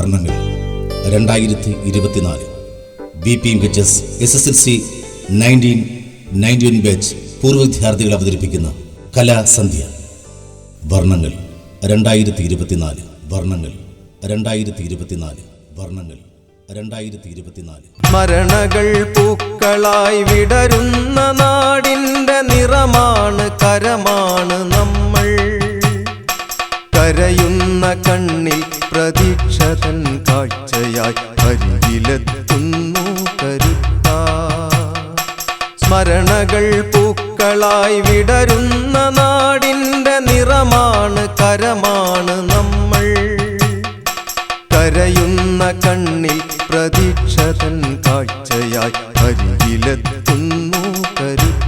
വർണ്ണങ്ങൾ 2024 BPMHS SSLC 1991 batch പൂർവ്വ വിദ്യാർത്ഥികൾ അവതരിപ്പിക്കുന്ന കലാസന്ധ്യ. വർണ്ണങ്ങൾ 2024 വർണ്ണങ്ങൾ 2024 വർണ്ണങ്ങൾ 2024. സ്മരണകൾ പൂക്കളായി വിടരുന്ന നാടിൻ്റെ നിറമാണ്, കരമാണ് നമ്മൾ. കരയുന്ന കണ്ണിൽ പ്രതീക്ഷതൻ കാഴ്ചയായി അരികിലെത്തുന്നു കരുത്ത. സ്മരണകൾ പൂക്കളായി വിടരുന്ന നാടിൻ്റെ നിറമാണ്, കരമാണ് നമ്മൾ. കരയുന്ന കണ്ണിൽ പ്രതീക്ഷതൻ കാഴ്ചയായി അരികിലെത്തുന്നു കരുത്ത.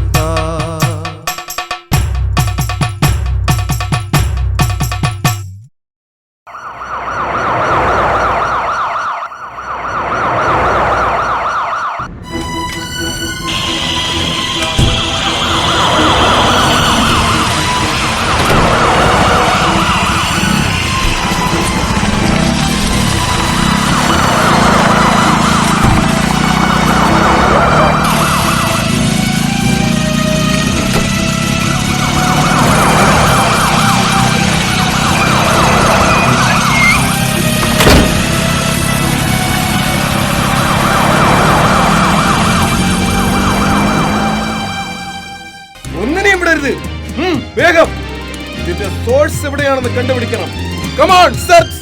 വേഗം ഇതിന്റെ സോഴ്സ് എവിടെയാണെന്ന് കണ്ടുപിടിക്കണം. Come on search.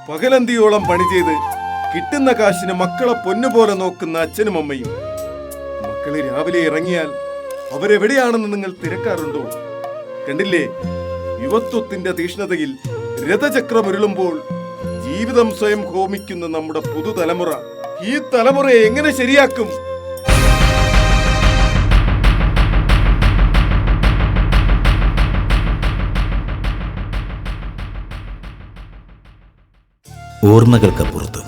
പകലന്തിയോളം പണി ചെയ്ത് കിട്ടുന്ന കാശിന് മക്കളെ പൊന്നുപോലെ നോക്കുന്ന അച്ഛനും അമ്മയും. മക്കളെ രാവിലെ ഇറങ്ങിയാൽ അവരെവിടെയാണെന്ന് നിങ്ങൾ തിരക്കാറുണ്ടോ? കണ്ടില്ലേ, യുവത്വത്തിന്റെ തീഷ്ണതയിൽ രഥചക്രം ഉരുളുമ്പോൾ ജീവിതം സ്വയം ഹോമിക്കുന്ന നമ്മുടെ പുതുതലമുറ. ഈ തലമുറയെ എങ്ങനെ ശരിയാക്കും? ഓർമ്മകൾക്കപ്പുറത്ത്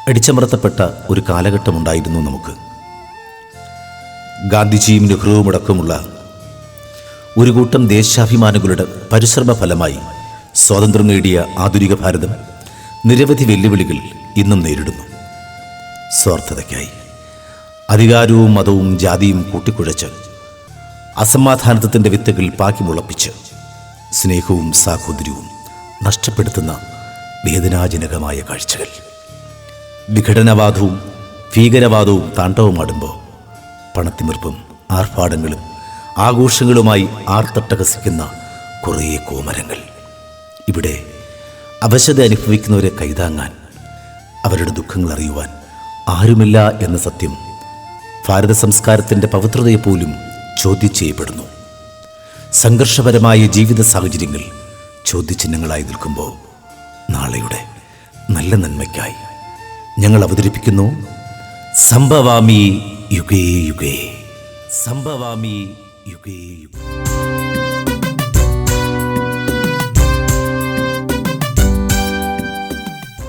അടിച്ചമർത്തപ്പെട്ട ഒരു കാലഘട്ടമുണ്ടായിരുന്നു നമുക്ക്. ഗാന്ധിജിയും നെഹ്റുവും അടക്കമുള്ള ഒരു കൂട്ടം ദേശാഭിമാനികളുടെ പരിശ്രമ ഫലമായി സ്വാതന്ത്ര്യം നേടിയ ആധുനിക ഭാരതം നിരവധി വെല്ലുവിളികൾ ഇന്നും നേരിടുന്നു. സ്വാർത്ഥതയ്ക്കായി അധികാരവും മതവും ജാതിയും കൂട്ടിക്കുഴച്ച് അസമാധാനത്തിൻ്റെ വിത്തുകൾ പാക്കി മുളപ്പിച്ച് സ്നേഹവും സാഹോദര്യവും നഷ്ടപ്പെടുത്തുന്ന വേദനാജനകമായ കാഴ്ചകൾ. വിഘടനവാദവും ഭീകരവാദവും താണ്ഡവമാടുമ്പോൾ പണത്തിമിർപ്പും ആർഭാടങ്ങളും ആഘോഷങ്ങളുമായി ആർത്തട്ടഹസിക്കുന്ന കുറേ കോമരങ്ങൾ. ഇവിടെ അവശത അനുഭവിക്കുന്നവരെ കൈതാങ്ങാൻ, അവരുടെ ദുഃഖങ്ങൾ അറിയുവാൻ ആരുമില്ല എന്ന സത്യം ഭാരത സംസ്കാരത്തിൻ്റെ പവിത്രതയെപ്പോലും ചോദ്യം ചെയ്യപ്പെടുന്നു. സംഘർഷപരമായ ജീവിത സാഹചര്യങ്ങൾ ചോദ്യചിഹ്നങ്ങളായി നിൽക്കുമ്പോൾ നാളെയുടെ നല്ല നന്മയ്ക്കായി ഞങ്ങൾ അവതരിപ്പിക്കുന്നു സംഭവാമി യുഗേ യുഗേ. സംഭവാമി യുഗേ യുഗേ.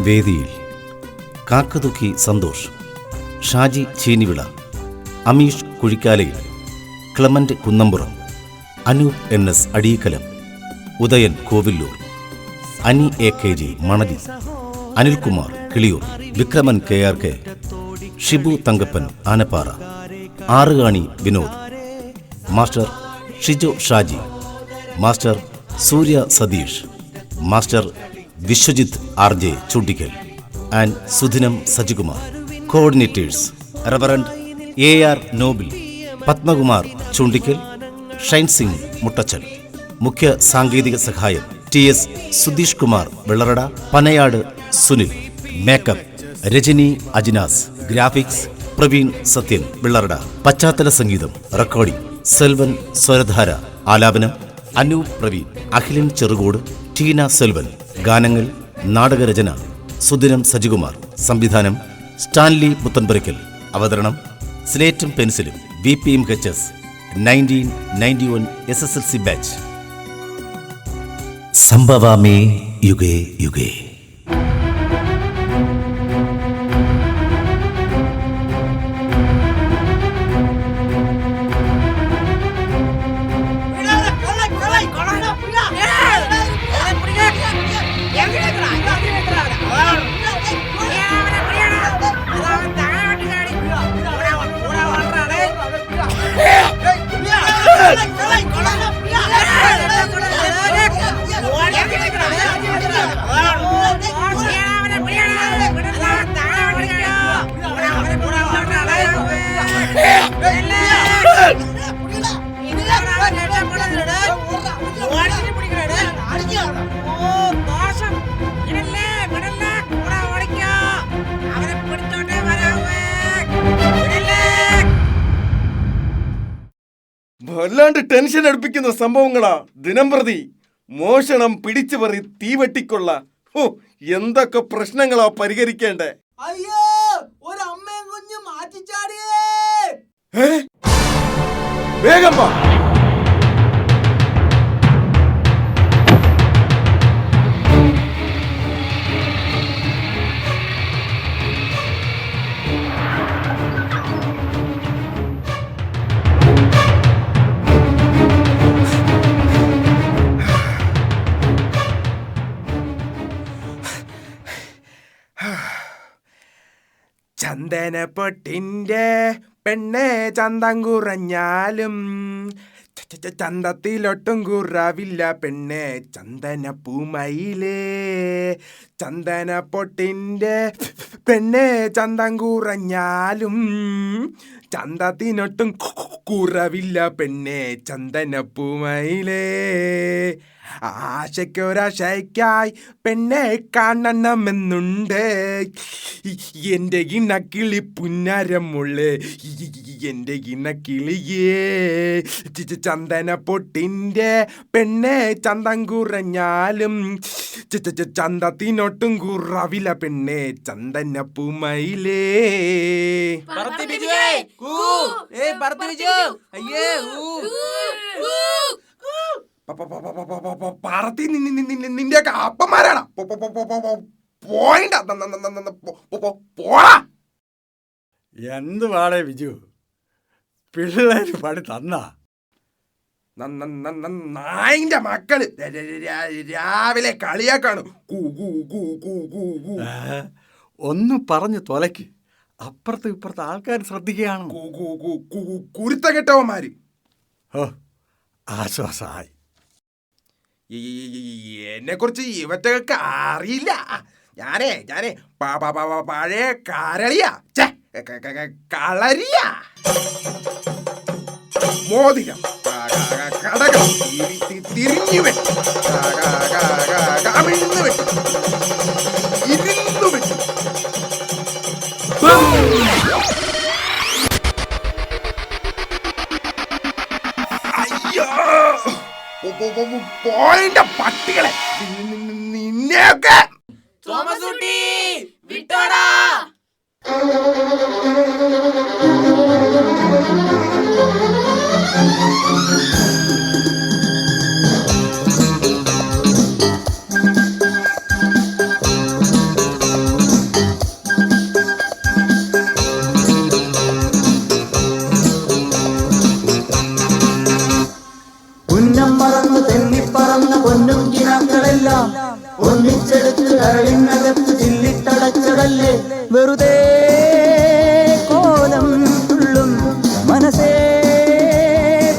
വേദിയിൽ കാക്കതുക്കി സന്തോഷ്, ഷാജി ചീനിവിള, അമീഷ് കുഴിക്കാലയിൽ, Clement Kunnampuram, Anoop NS Adeekkalam, Udayan Kovilloor, Ani AKG Manali, Anilkumar Kiliyoor, Vikraman KRK, Shibu Thankappan Anappara, Arukani Vinod, master Shijo Shaji, master Surya Satheesh, master Vishwajith RJ Chundikkal and Sudhinam Sajikumar. Coordinators reverend AR Nobil, Padmakumar Chundikkal, Shine Singh Muttachal. മുഖ്യ സാങ്കേതിക സഹായം TS Sudheesh Kumar Vellarada, Panayad Sunil. Makeup Rajani Ajinas, graphics Praveen Sathyan Vellarada. പശ്ചാത്തല സംഗീതം റെക്കോർഡിംഗ് സെൽവൻ സ്വരധാര, ആലാപനം അനൂപ് പ്രവീൺ, അഖിലൻ ചെറുകോട്, ടീന സെൽവൻ. ഗാനങ്ങൾ നാടകരചന സുദിനം സജികുമാർ. സംവിധാനം സ്റ്റാൻലി പുത്തൻപുരയ്ക്കൽ. അവതരണം സ്ലേറ്റും പെൻസിലും VPMHS 1991 SSLC ബാച്ച്. സംഭവാമി യുഗേ യുഗേ. വല്ലാണ്ട് ടെൻഷൻ അടുപ്പിക്കുന്ന സംഭവങ്ങളാ ദിനംപ്രതി. മോഷണം, പിടിച്ചുപറി, തീവെട്ടിക്കൊള്ള. എന്തൊക്കെ പ്രശ്നങ്ങളാ പരിഹരിക്കേണ്ടേ. അയ്യോ, ഒരു അമ്മയും കുഞ്ഞും മാറ്റിച്ചാടിയേ. വേഗം വാ. ചന്ദനപ്പൊട്ടിൻ്റെ പെണ്ണെ ചന്തം കുറഞ്ഞാലും ചന്തത്തിലൊട്ടും കുറവില്ല പെണ്ണെ ചന്ദനപ്പൂമയിലേ. ചന്ദനപ്പൊട്ടിൻ്റെ പെണ്ണെ ചന്തം കുറഞ്ഞാലും ചന്തത്തിനൊട്ടും കുറവില്ല പെണ്ണെ ചന്ദനപ്പൂമയിലേ. ആശയ്ക്കൊരാശയ്ക്കായി പെണ്ണെ കാണണമെന്നുണ്ട് എൻ്റെ ഇണക്കിളി പുന്നാരമുള്ളേ, എൻ്റെ ഇണക്കിളിയേ. ചന്ദനപ്പൊട്ടിൻ്റെ പെണ്ണെ ചന്തം കുറഞ്ഞാലും ചന്തത്തിനൊട്ടും കുറവില്ല പെണ്ണെ ചന്ദനപ്പൂമയിലേ. പറത്തി നിന്റെയൊക്കെ അപ്പന്മാരാണ്. പോടാ. എന്ത് പാടേ വിജു, പിള്ളേര് പണി തന്ന നായിന്റെ മക്കള് രാവിലെ കളിയാക്കാണ്. ഒന്ന് പറഞ്ഞു തൊലക്ക്, അപ്പുറത്ത് ഇപ്പുറത്ത് ആൾക്കാർ ശ്രദ്ധിക്കുകയാണ്. കുരുത്ത കെട്ടവന്മാര്. ആശ്വാസമായി. എന്നെ കുറിച്ച് ഇവറ്റകൾക്ക് അറിയില്ല. ഞാനേ പഴയ കരളിയാ, കളരിയാ. മോതിരം, കടകം തിരിഞ്ഞു വെട്ടി, കമിഴ്ന്നു വെട്ടി, ഇരുന്നു വെട്ടി. പോയിന്റെ പട്ടികളെ, നിന്നെയൊക്കെ വിട്ടോടാ. പൊന്നും കിനാക്കളെല്ലാം ഒന്നിച്ചെടുത്ത് കരളിനകത്ത് ചില്ലിട്ടടച്ചതല്ലേ വെറുതെ കോലം തുള്ളും മനസ്സേ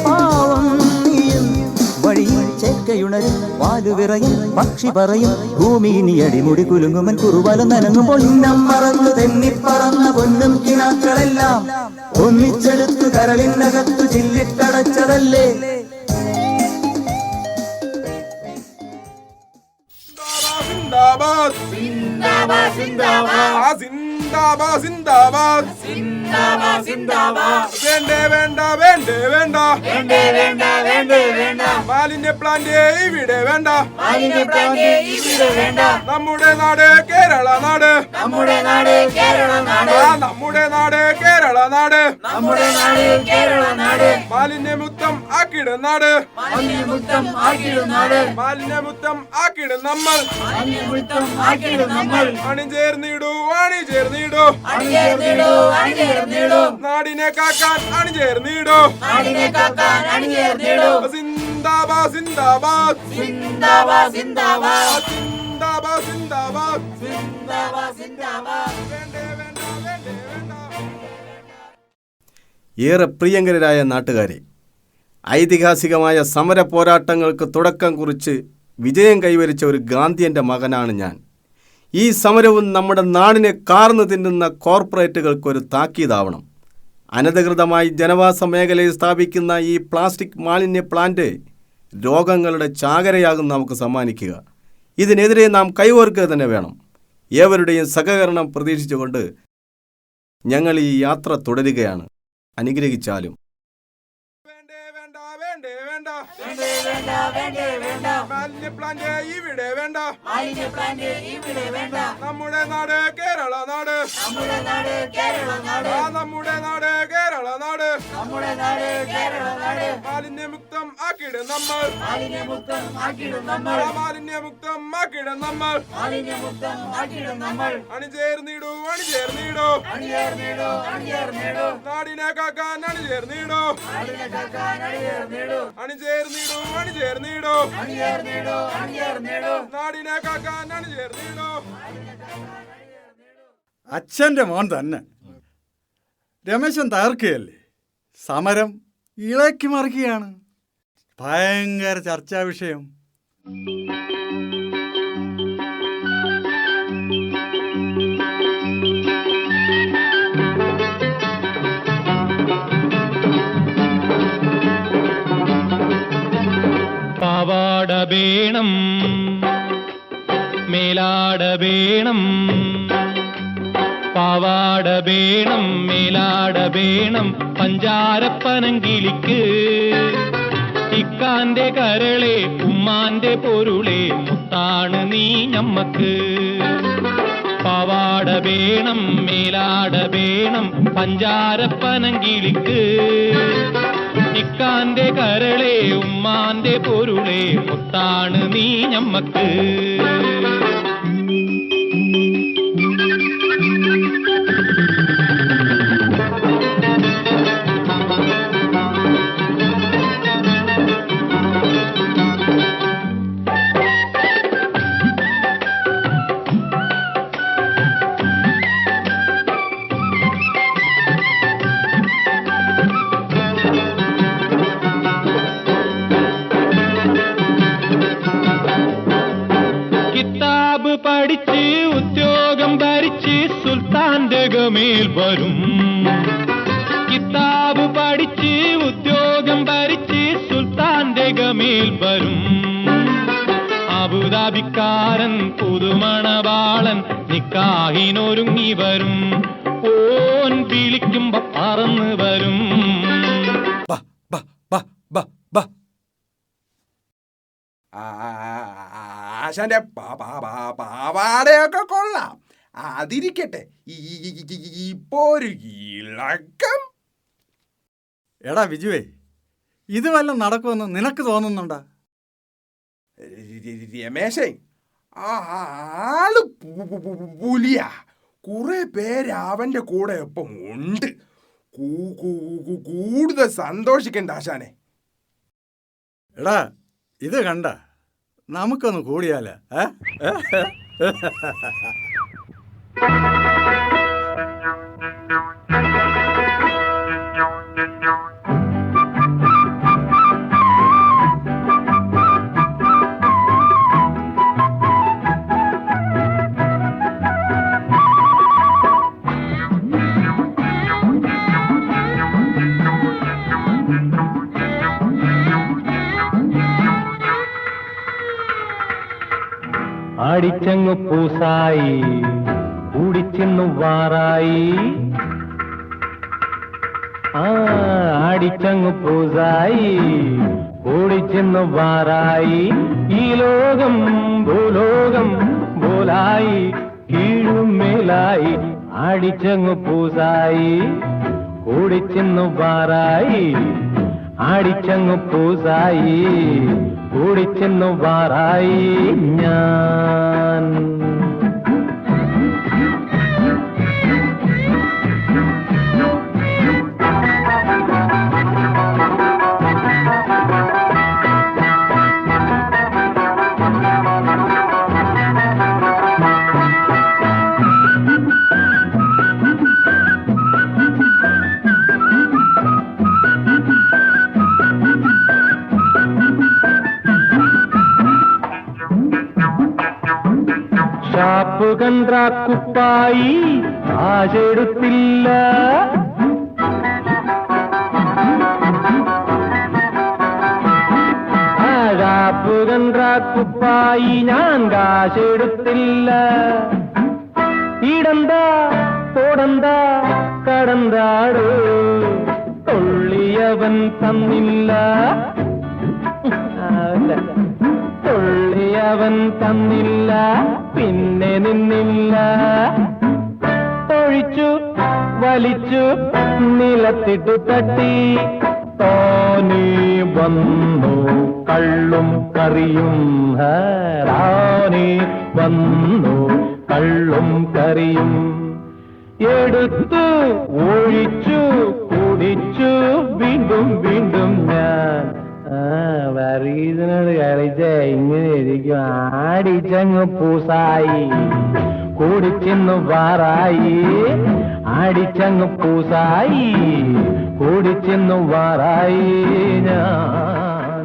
പാവം നീയും. വഴിയിൽ ചേക്കയുണരും വാലുവിറയും പക്ഷി പറയും ഭൂമി ഇനി അടിമുടി കുലുങ്ങുമൻ കുറുവലം നനങ്ങുമ്പോൾ ഇന്നം മറന്നു തെന്നിപ്പറന്ന പൊന്നും കിനാക്കളെല്ലാം ഒന്നിച്ചെടുത്ത് കരളിനകത്ത് ചില്ലിട്ടടച്ചതല്ലേ. സിന്ദാബാദ് സിന്ദാബാദ് സിന്ദാബാദ് സിന്ദാബാദ് സിന്ദാബാദ് സിന്ദാബാദ് സിന്ദാബാദ്. വേണ്ടേ വേണ്ട വേണ്ടേ വേണ്ട വേണ്ടേ വേണ്ട വേണ്ടേ വേണ്ട മാലിന്യ പ്ലാന്റ് ഇവിടെ വേണ്ട. മാലിന്യ പ്ലാന്റ് ഇവിടെ വേണ്ട. നമ്മുടെ നാട് കേരള നാട്. നമ്മുടെ നാട് കേരള നാട്. നമ്മുടെ നാട് കേരള നാട്. നമ്മുടെ നാട് കേരള നാട്. മാലിന്യമുക്തം ആക്കിടും നാട്. മാലിന്യമുക്തം ആക്കിടും നാട്. മാലിന്യമുക്തം ആക്കിടും നമ്മൾ. മാലിന്യമുക്തം ആക്കിടും നമ്മൾ. അണിചേർന്നിടൂ അണിചേർന്നിടൂ. അണിചേർന്നിടൂ അണിചേർന്നിടൂ. നാടിനെ കാക്കാൻ അണിചേർന്നിടൂ. നാടിനെ കാക്കാൻ അണിചേർന്നിടൂ. സിന്ദാബാദ് സിന്ദാബാദ്. സിന്ദാബാദ് സിന്ദാബാദ്. സിന്ദാബാദ് സിന്ദാബാദ്. സിന്ദാബാദ് സിന്ദാബാദ്. വേണ്ടേ വേണ്ട വേണ്ടേ വേണ്ട. ഏറെ പ്രിയങ്കരായ നാട്ടുകാരെ, ഐതിഹാസികമായ സമര പോരാട്ടങ്ങൾക്ക് തുടക്കം കുറിച്ച് വിജയം കൈവരിച്ച ഒരു ഗാന്ധിയൻ്റെ മകനാണ് ഞാൻ. ഈ സമരവും നമ്മുടെ നാടിനെ കാർന്നു തിന്നുന്ന കോർപ്പറേറ്റുകൾക്കൊരു താക്കീതാവണം. അനധികൃതമായി ജനവാസ മേഖലയിൽ സ്ഥാപിക്കുന്ന ഈ പ്ലാസ്റ്റിക് മാലിന്യ പ്ലാന്റ് രോഗങ്ങളുടെ ചാകരയാകും നമുക്ക് സമ്മാനിക്കുക. ഇതിനെതിരെ നാം കൈകോർക്കുക തന്നെ വേണം. ഏവരുടെയും സഹകരണം പ്രതീക്ഷിച്ചുകൊണ്ട് ഞങ്ങൾ ഈ യാത്ര തുടരുകയാണ്. അനുഗ്രഹിച്ചാലും. വേണ്ടേ വേണ്ട വേണ്ടേ വേണ്ട. വേണ്ടേ വേണ്ട വേണ്ടേ വേണ്ട. മാലിന്യ പ്ലാന്റ് ഇവിടെ വേണ്ട. മാലിന്യ പ്ലാന്റ് ഇവിടെ വേണ്ട. നമ്മുടെ നാട് കേരള നാട്. നമ്മുടെ നാട് കേരള നാട്. നമ്മുടെ നാട് കേരള നാട്. നമ്മുടെ നാട് കേരള നാട്. മാലിന്യമുക്തം ആക്കിടും നമ്മൾ. മാലിന്യമുക്തം ആക്കിടും നമ്മൾ. മാലിന്യമുക്തം ആക്കിടും നമ്മൾ. മാലിന്യമുക്തം ആക്കിടും നമ്മൾ. അണിചേർന്നിടൂ അണിചേർന്നിടൂ. അണിചേർന്നിടൂ അണിചേർന്നിടൂ. നാടിനെ കാക്കാൻ അണിചേർന്നിടൂ. നാടിനെ കാക്കാൻ അണിചേർന്നിടൂ. അണിചേർന്നിടൂ അണിചേർന്നിടൂ. അണിചേർന്നിടൂ അണിചേർന്നിടൂ. നാടിനെ കാക്കാൻ അണിചേർന്നിടൂ. അച്ഛൻ്റെ മോൻ തന്നെ രമേശൻ തകർക്കുകയല്ലേ, സമരം ഇളക്കി മറിക്കുകയാണ്. ഭയങ്കര ചർച്ചാ വിഷയം. പാവാട വേണം മേലാട വേണം. പാവാട വേണം മേലാട വേണം പഞ്ചാരപ്പനങ്കിളിക്ക്. ഇക്കാന്റെ കരളെ ഉമ്മാന്റെ പൊരുളെ മുത്താണ് നീ ഞമ്മക്ക്. പാവാട വേണം മേലാട വേണം പഞ്ചാരപ്പനങ്കിളിക്ക്. ഇക്കാന്റെ കരളെ ഉമ്മാന്റെ പൊരുളെ മുത്താണ് നീ ഞമ്മക്ക്. പഠിച്ച് ഉദ്യോഗം ഭരിച്ച് സുൽത്താന്റെ ഗമേൽ വരും. കിതാബ് പഠിച്ച് ഉദ്യോഗം ഭരിച്ച് സുൽത്താന്റെ ഗമേൽ വരും. അബുദാബിക്കാരൻ പുതുമണവാളൻ നിക്കാഹിനൊരുങ്ങി വരും. ഓൻ വിളിക്കുമ്പോ പറന്ന് വരും. ആശാന്റെ പാവാടയൊക്കെ കൊള്ളാം, അതിരിക്കട്ടെ. ഇപ്പോ ഒരു ഇളക്കം. എടാ വിജുവേ, ഇത് വല്ലതും നടക്കുമെന്ന് നിനക്ക് തോന്നുന്നുണ്ടാ? രമേശേ, ആള് പുലിയാ. കുറെ പേര് അവന്റെ കൂടെ ഒപ്പം ഉണ്ട്. കൂടുതൽ സന്തോഷിക്കണ്ട ആശാനെ. എടാ, ഇത് കണ്ട നമുക്കൊന്ന് കൂടിയാല. ആടിച്ചെങ്ങു പൂസായി കൂടിച്ചെന്നു വാറായി. ആടിച്ചെങ്ങു പൂസായി ഓടിച്ചെന്നു വാറായി ഈ ലോകം ഭൂലോകം പോലായി കീഴും മേലായി ആടിച്ചങ്ങു പൂസായി ഓടിച്ചെന്നു വാറായി ആടിച്ചങ്ങു പൂസായി ഓടിച്ചെന്നു വാറായി ഞാൻ. ഷാപ്പ് കണ്ട കുപ്പായി കാശെടുത്തില്ല, ഷാപ്പ് കണ്ട കുപ്പായി ഞാൻ കാശെടുത്തില്ല. ഇടണ്ട പോടണ്ട കടന്താടോ തൊള്ളിയവൻ തന്നില്ല, തൊള്ളിയവൻ തന്നില്ല പിന്നെ നിന്നില്ല. തൊഴിച്ചു വലിച്ചു നിലത്തിട്ടു തട്ടി തോന്നി വന്നു കള്ളും കറിയും, റാണി വന്നു കള്ളും കറിയും. എടുത്തു ഒഴിച്ചു കുടിച്ചു വീണ്ടും വീണ്ടും ഞാൻ. വറീതിനോട് കളിച്ച ഇങ്ങനെ ഇരിക്കും. ആടിച്ചങ്ങ് പൂസായി കൂടിച്ചെന്നു വാറായി, ആടിച്ചങ്ങ് പൂസായി കൂടിച്ചെന്നു വാറായി ഞാൻ.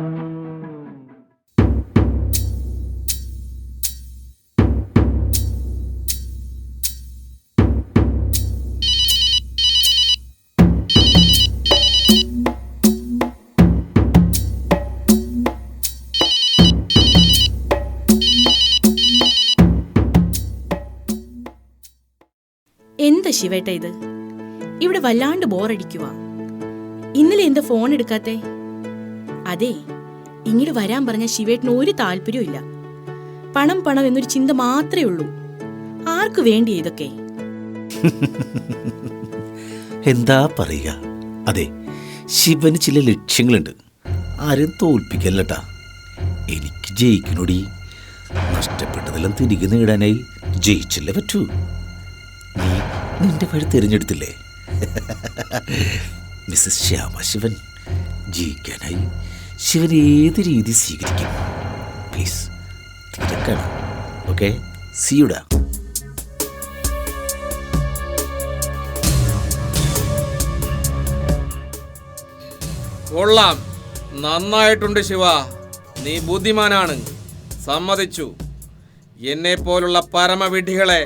എന്താ ശിവേട്ട ഇത്? ഇവിടെ വല്ലാണ്ട് ബോറടിക്കുക. ഇന്നലെ എന്താ ഫോൺ എടുക്കാത്തെ? അതെ, ഇങ്ങോട്ട് വരാൻ പറഞ്ഞ ശിവേട്ടന് ഒരു താല്പര്യവും ഇല്ല. പണം പണം എന്നൊരു ചിന്ത മാത്രമേ ഉള്ളൂ. ആർക്കു വേണ്ടി ഇതൊക്കെ? എന്താ പറയുക, അതെ, ശിവന് ചില ലക്ഷ്യങ്ങളുണ്ട്. ആരെയും തോൽപ്പിക്കല്ലട്ടാ. എനിക്ക് ജയിക്കണോടി. നഷ്ടപ്പെട്ടതെല്ലാം തിരികെ നേടാനായി ജയിച്ചല്ലേ പറ്റൂ. നീ നിന്റെ വഴി തിരഞ്ഞെടുത്തില്ലേ? മിസ്സസ് ശ്യാമ ശിവൻ. ജയിക്കാനായി ശിവൻ ഏത് രീതി സ്വീകരിക്കും? പ്ലീസ് തിരക്കണം. ഓക്കെ, സിയുടാ. കൊള്ളാം, നന്നായിട്ടുണ്ട് ശിവ. നീ ബുദ്ധിമാനാണ്, സമ്മതിച്ചു. എന്നെ പോലുള്ള പരമവിഡ്ഢികളെ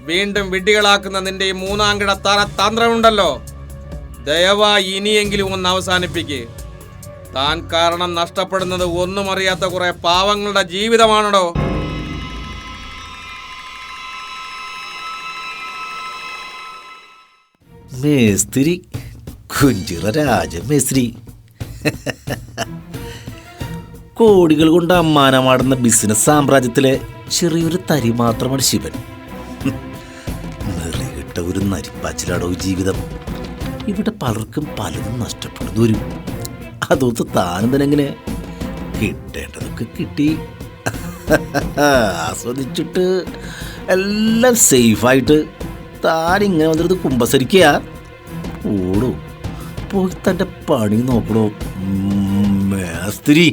വീണ്ടും വിഡ്ഢികളാക്കുന്ന നിന്റെ ഈ മൂന്നാംകിട തന്ത്രമുണ്ടല്ലോ, ദയവായി ഇനിയെങ്കിലും ഒന്ന് അവസാനിപ്പിക്ക്. താൻ കാരണം നഷ്ടപ്പെടുന്നത് ഒന്നും അറിയാത്ത കുറെ പാവങ്ങളുടെ ജീവിതമാണോ? മേസ്തിരി, കുഞ്ചിറ രാജമേസ്തിരി. കോടികൾ കൊണ്ട് അമ്മാനമാടുന്ന ബിസിനസ് സാമ്രാജ്യത്തിലെ ചെറിയൊരു തരി മാത്രമാണ് ശിവൻ. നിറകിട്ട ഒരു നരിപ്പാച്ചിലാടോ ജീവിതം. ഇവിടെ പലർക്കും പലതും നഷ്ടപ്പെടുന്നു വരും. അതൊത്ത് താനെന്തിനെങ്ങനെ? കിട്ടേണ്ടതൊക്കെ കിട്ടി, ആസ്വദിച്ചിട്ട് എല്ലാം സേഫായിട്ട് താൻ ഇങ്ങനെ വന്നിരുന്ന് കുമ്പസരിക്കുക. ഓടോ, പോയി തൻ്റെ പണി നോക്കണോ മേസ്തിരി.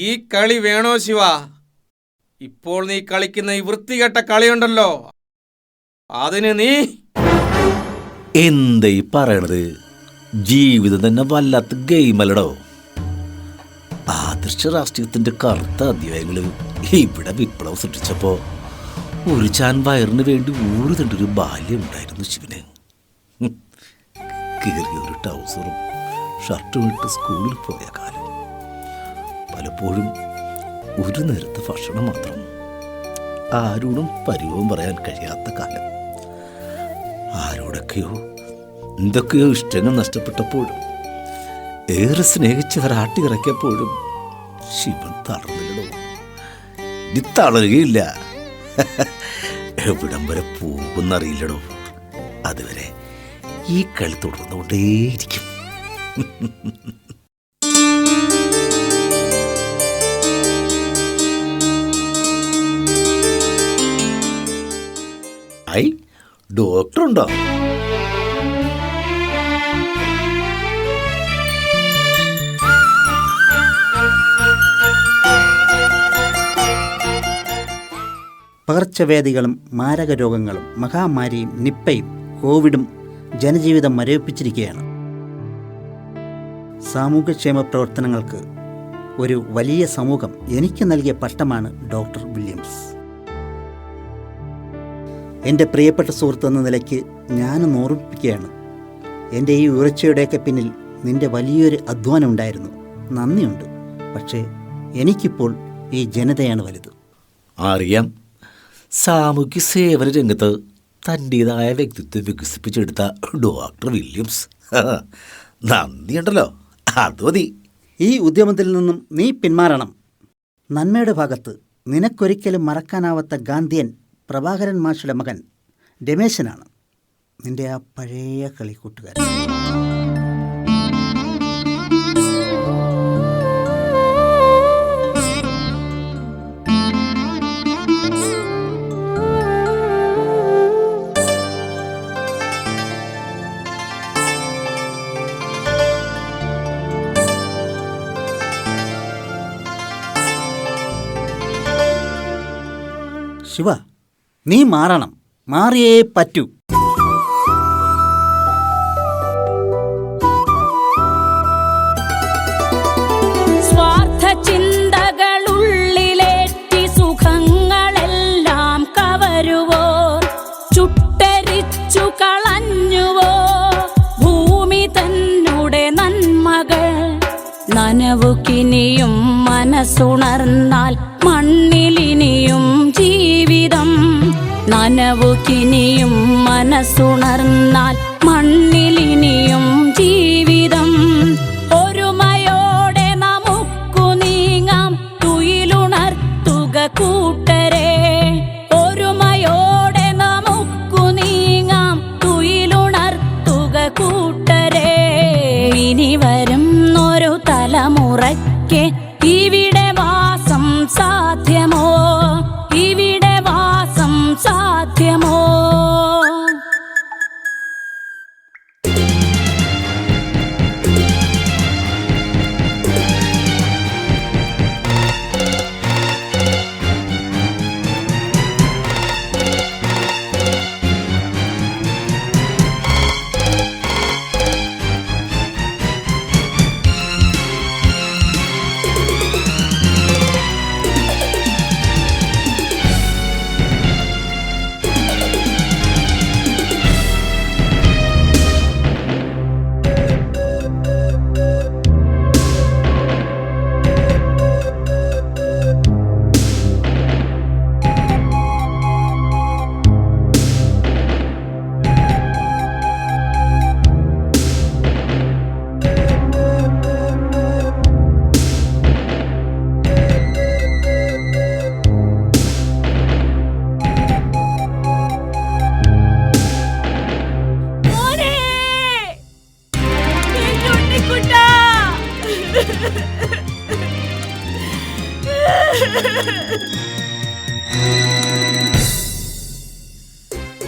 ഈ കളി വേണോ ശിവ? ഇപ്പോൾ നീ കളിക്കുന്ന ഈ വൃത്തികെട്ട കളിയുണ്ടല്ലോ, അതിന് നീ എന്താ ഈ പറയണത്? ജീവിതം തന്നെ വല്ലാത്ത ഗെയിമല്ലടോ. ആദർശ രാഷ്ട്രീയത്തിന്റെ കറുത്ത അധ്യായങ്ങൾ ഇവിടെ വിപ്ലവം സൃഷ്ടിച്ചപ്പോ ഒരു ചാൻ വയറിന് വേണ്ടി ഊരുതണ്ടൊരു ബാല്യം ഉണ്ടായിരുന്നു ശിവന്. കീറിയ ഒരു ട്രൗസറും ഷർട്ടും ഇട്ട് സ്കൂളിൽ പോയ കാലം. പലപ്പോഴും ഒരു നേരത്തെ ഭക്ഷണം മാത്രം. ആരോടും പരിഭവം പറയാൻ കഴിയാത്ത കാലം. ആരോടൊക്കെയോ എന്തൊക്കെയോ ഇഷ്ടങ്ങൾ നഷ്ടപ്പെട്ടപ്പോഴും ഏറെ സ്നേഹിച്ചവർ ആട്ടിയിറക്കിയപ്പോഴും ശിവൻ തളർന്നില്ലടോ. ഇനി തളരുകയില്ല. എവിടം വരെ പോകുന്നറിയില്ലടോ. അതുവരെ ഈ കളി തുടർന്നുകൊണ്ടേയിരിക്കും. ഐ, ഡോക്ടറുണ്ടോ? പകർച്ചവ്യാധികളും മാരക രോഗങ്ങളും മഹാമാരിയും നിപ്പയും കോവിഡും ജനജീവിതം മരവിപ്പിച്ചിരിക്കുകയാണ്. സാമൂഹ്യക്ഷേമ പ്രവർത്തനങ്ങൾക്ക് ഒരു വലിയ സമൂഹം എനിക്ക് നൽകിയ പട്ടമാണ് ഡോക്ടർ വില്യംസ്. എൻ്റെ പ്രിയപ്പെട്ട സുഹൃത്ത് എന്ന നിലയ്ക്ക് ഞാനൊന്ന് ഓർമ്മിപ്പിക്കുകയാണ്, എൻ്റെ ഈ ഉയർച്ചയുടെയൊക്കെ പിന്നിൽ നിൻ്റെ വലിയൊരു അധ്വാനം ഉണ്ടായിരുന്നു. നന്ദിയുണ്ട്. പക്ഷേ എനിക്കിപ്പോൾ ഈ ജനതയാണ് വലുത്. അറിയാം. സാമൂഹ്യ സേവന രംഗത്ത് തൻ്റേതായ വ്യക്തിത്വം വികസിപ്പിച്ചെടുത്ത ഡോക്ടർ വില്യംസ്, നന്ദിയുണ്ടല്ലോ. അത് മതി. ഈ ഉദ്യമത്തിൽ നിന്നും നീ പിന്മാറണം. നന്മയുടെ ഭാഗത്ത് നിനക്കൊരിക്കലും മറക്കാനാവാത്ത ഗാന്ധിയൻ പ്രഭാകരൻ മാഷുടെ മകൻ രമേശനാണ് നിന്റെ ആ പഴയ കളിക്കൂട്ടുകാരൻ. ശിവ, നീ മാറണം. മാറിയേ പറ്റൂ. സ്വാർത്ഥ ചിന്തകളുള്ളിലേറ്റി സുഖങ്ങളെല്ലാം കവരുവോ, ചുട്ടരിച്ചു കളഞ്ഞുവോ ഭൂമി തന്നെ നന്മകൾ. നനവുകിനിയും മനസ്സുണർന്നാൽ മണ്ണിലിനിയും ജീവിതം. നനവുകിനിയും മനസ്സുണർന്നാൽ മണ്ണിലിനിയും ജീവിതം. ഒരുമയോടെ നമുക്കു നീങ്ങാം, തുയിലുണർത്തുക കൂട്ടരെ. ഒരുമയോടെ നമുക്കു നീങ്ങാം, തുയിലുണർത്തുക കൂട്ടരെ. ഇനി വരുന്നൊരു തലമുറയ്ക്ക് ഇവിടെ വാസം സാധ്യമോ? ഇവിടെ വാസം സാധ്യമോ?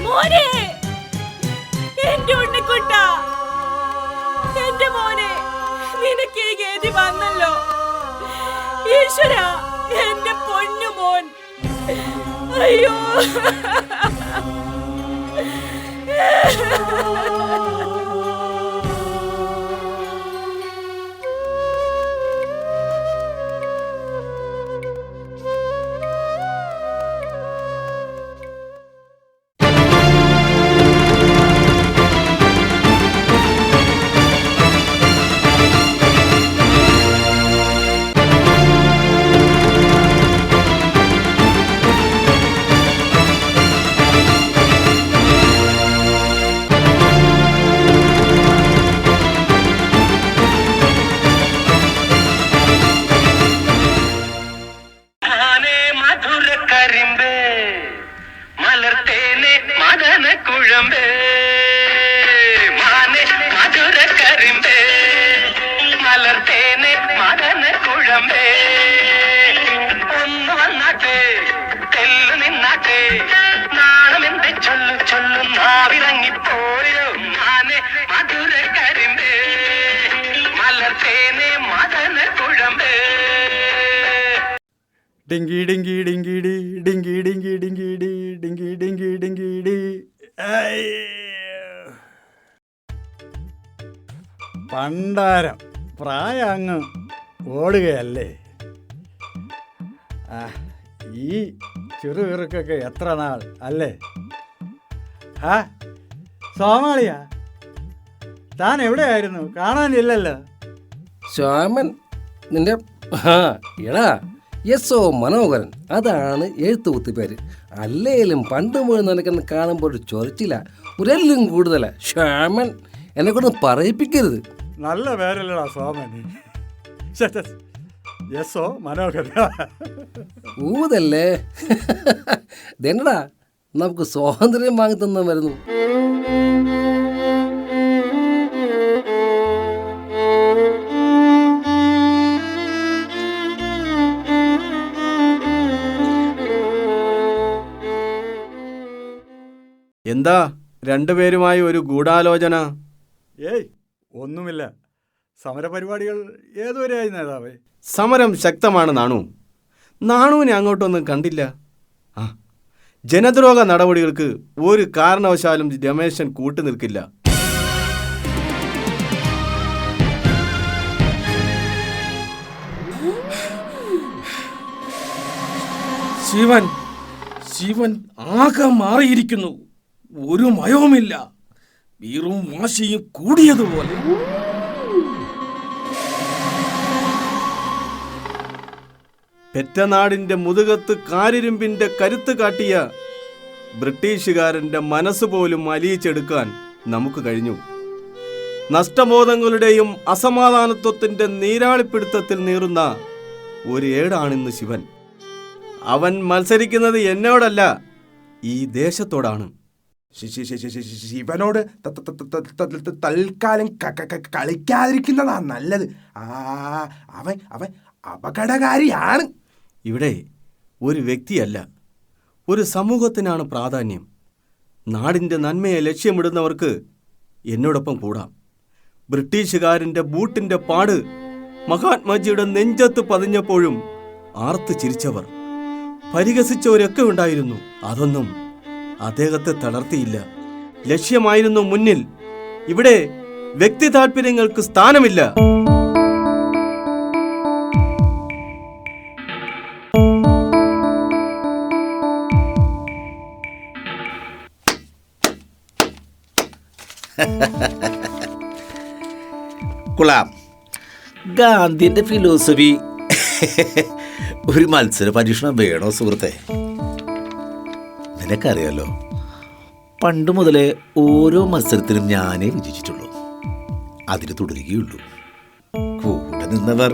മോനെ, എന്റെ ഉണ്ണിക്കുട്ട, എന്റെ മോനെ, നിനക്ക് ഈ ഗതി വന്നല്ലോ. ഈശ്വര, എന്റെ പൊന്നു മോൻ. അയ്യോ. ഡിങ്കി ഡിങ്കി ഡിങ്കി ഡി ഡിങ്കി ഡിങ്കി ഡിങ്കി ഡി ഡിങ്കി ഡിങ്കി ഡിങ്കി ഡി. പണ്ടാരം പ്രായം അങ്ങ് ഓടുകയല്ലേ. ഈ ചെറുകിറുക്കൊക്കെ എത്ര നാൾ അല്ലേ? സോമാളിയാ, താൻ എവിടെയായിരുന്നു? കാണാനില്ലല്ലോ. ശ്യാമൻ നിന്റെ എടാ യെസോ മനോഹരൻ, അതാണ് എഴുത്തുകുത്തി പേര്. അല്ലേലും പണ്ട് മുഴുവൻ നിനക്കെന്ന് കാണുമ്പോൾ ഒരു ചൊരച്ചില്ല, ഒരെല്ലും കൂടുതലാ. ശ്യാമൻ എന്നെ കൊണ്ട് പറയിപ്പിക്കരുത്. നല്ല പേരല്ലടാ സോമൻ. യെസോ മനോഹരൻ ഊതല്ലേ. ഇതെന്നടാ നമുക്ക് സ്വാതന്ത്ര്യം വാങ്ങി തന്ന വരുന്നു. എന്താ രണ്ടുപേരുമായി ഒരു ഗൂഢാലോചന? ഏയ് ഒന്നുമില്ല. സമരപരിപാടികൾ ഏതുവരെയായി നേതാവേ? സമരം ശക്തമാണ് നാണു. നാണുവിനെ അങ്ങോട്ടൊന്നും കണ്ടില്ല. ജനദ്രോഹ നടപടികൾക്ക് ഒരു കാരണവശാലും രമേശൻ കൂട്ടുനിൽക്കില്ല. ശിവൻ ശിവൻ ആകെ മാറിയിരിക്കുന്നു. ഒരു മയവുമില്ല, വീറും വാശിയും കൂടിയതുപോലെ. പെറ്റനാടിന്റെ മുതുകത്ത് കാരിരുമ്പിന്റെ കരുത്ത് കാട്ടിയ ബ്രിട്ടീഷുകാരന്റെ മനസ്സുപോലും അലിയിച്ചെടുക്കാൻ നമുക്ക് കഴിഞ്ഞു. നഷ്ടബോധങ്ങളുടെയും അസമാധാനത്വത്തിന്റെ നീരാളിപ്പിടുത്തത്തിൽ നീറുന്ന ഒരു ഏടാണിന്ന് ശിവൻ. അവൻ മത്സരിക്കുന്നത് എന്നോടല്ല, ഈ ദേശത്തോടാണ്. ശിവനോട് തൽക്കാലം കളിക്കാതിരിക്കുന്നതാ നല്ലത്. അവൻ അവൻ അപകടകാരിയാണ്. ഇവിടെ ഒരു വ്യക്തിയല്ല, ഒരു സമൂഹത്തിനാണ് പ്രാധാന്യം. നാടിൻ്റെ നന്മയെ ലക്ഷ്യമിടുന്നവർക്ക് എന്നോടൊപ്പം കൂടാം. ബ്രിട്ടീഷുകാരൻ്റെ ബൂട്ടിൻ്റെ പാട് മഹാത്മാജിയുടെ നെഞ്ചത്ത് പതിഞ്ഞപ്പോഴും ആർത്ത് ചിരിച്ചവർ, പരിഹസിച്ചവരൊക്കെ ഉണ്ടായിരുന്നു. അതൊന്നും അദ്ദേഹത്തെ തളർത്തിയില്ല. ലക്ഷ്യമായിരുന്നു മുന്നിൽ. ഇവിടെ വ്യക്തി താല്പര്യങ്ങൾക്ക് സ്ഥാനമില്ല. കൊള്ളാം. ഗാന്ധിന്റെ ഫിലോസഫി ഒരു മത്സര പരീക്ഷണം വേണോ സുഹൃത്തെ? നിനക്കറിയാലോ, പണ്ട് മുതലേ ഓരോ മത്സരത്തിനും ഞാനേ വിജയിച്ചിട്ടുള്ളൂ, അതിന് തുടരുകയുള്ളൂ. കൂടെ നിന്നവർ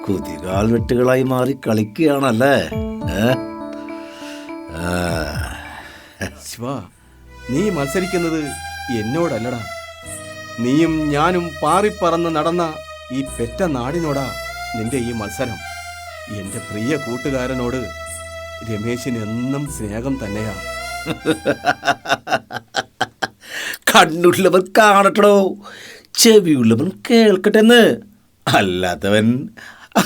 കുതികാൽ വെട്ടുകളായി മാറി കളിക്കുകയാണല്ലേ. ശിവ, നീ മത്സരിക്കുന്നത് എന്നോടല്ലടാ. നീയും ഞാനും പാറിപ്പറന്ന് നടന്ന ഈ പെറ്റ നാടിനോടാ നിന്റെ ഈ മത്സരം. എൻ്റെ പ്രിയ കൂട്ടുകാരനോട് രമേശിന് എന്നും സ്നേഹം തന്നെയാ. കണ്ണുള്ളവൻ കാണട്ടോ, ചെവിയുള്ളവൻ കേൾക്കട്ടെന്ന്. അല്ലാത്തവൻ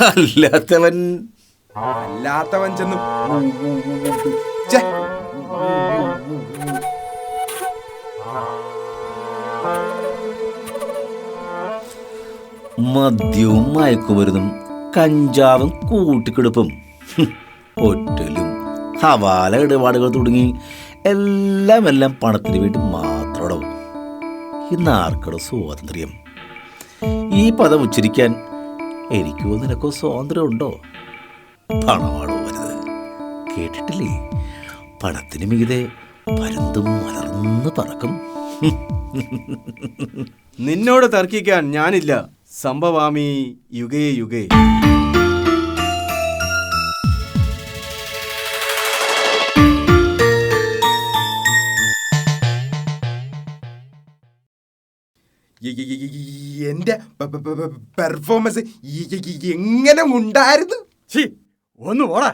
അല്ലാത്തവൻ അല്ലാത്തവൻ ചെന്ന് മദ്യവും മയക്കുമരുന്നും കഞ്ചാവും കൂട്ടിക്കെടുപ്പും ഒറ്റലും ഹവാല ഇടപാടുകൾ തുടങ്ങി എല്ലാം പണത്തിന് വേണ്ടി മാത്രമോ. ഇന്ന് ആർക്കടോ സ്വാതന്ത്ര്യം? ഈ പദം ഉച്ചരിക്കാൻ എനിക്കോ നിനക്കോ സ്വാതന്ത്ര്യം ഉണ്ടോ? പണമാണോ വലുത്? കേട്ടിട്ടില്ലേ, പണത്തിന് മീതെ പരുന്തും മലർന്ന് പറക്കും. നിന്നോട് തർക്കിക്കാൻ ഞാനില്ല. സംഭവാമി യുഗേ യുഗേ. എന്റെ പെർഫോമൻസ് എങ്ങനെ ഉണ്ടായിരുന്നു? ഒന്ന് പോടാ.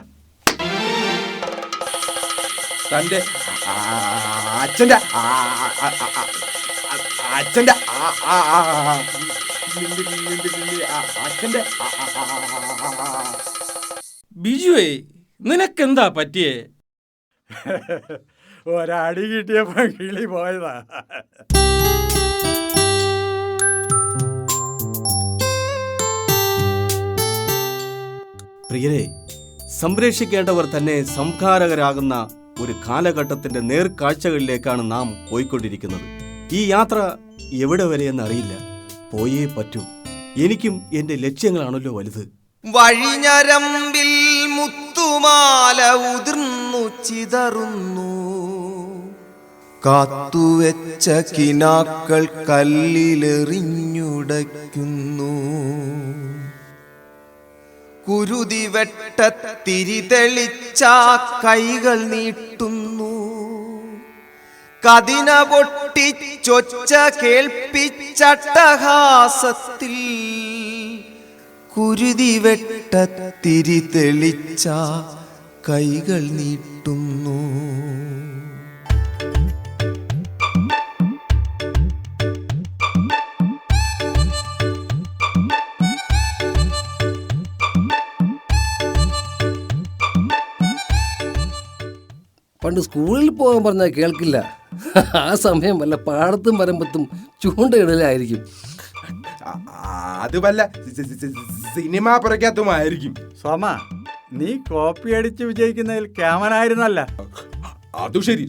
തന്റെ അച്ഛന്റെ അച്ഛന്റെ അച്ഛന്റെ ബിജുവേ നിനക്കെന്താ പറ്റിയേ? ഒരടി കിട്ടിയപ്പോ കിളി പോയതാ. പ്രിയരെ, സംരക്ഷിക്കേണ്ടവർ തന്നെ സംഹാരകരാകുന്ന ഒരു കാലഘട്ടത്തിന്റെ നേർക്കാഴ്ചകളിലേക്കാണ് നാം പോയിക്കൊണ്ടിരിക്കുന്നത്. ഈ യാത്ര എവിടെ വരെയെന്നറിയില്ല. പോയേ പറ്റൂ. എനിക്കും എന്റെ ലക്ഷ്യങ്ങളാണല്ലോ വലുത്. വഴിഞ്ഞരമ്പിൽ മുത്തുമാല ഉതിർന്നു ചിതറുന്നു, കാത്തുവെച്ച കിനാക്കൾ കല്ലിലെറിഞ്ഞുടയ്ക്കുന്നു. കുരുതി വെട്ടത്തിരി തെളിച്ച കൈകൾ നീട്ടുന്നു, കതിന പൊട്ടിച്ചൊച്ച കേൾപ്പിച്ചട്ടഹാസത്തിൽ. കുരുതി വെട്ടത്തിരി തെളിച്ച കൈകൾ നീട്ടുന്നു. പണ്ട് സ്കൂളിൽ പോകാൻ പറഞ്ഞാൽ കേൾക്കില്ല. ആ സമയം വല്ല പാടത്തും വരമ്പത്തും ചൂണ്ടയിടലായിരിക്കും. അത് വല്ല സിനിമ പുറക്കാത്തുമായിരിക്കും. സോമ, നീ കോപ്പി അടിച്ച് വിജയിക്കുന്നതിൽ ക്യാമനായിരുന്നല്ല. അതു ശരി.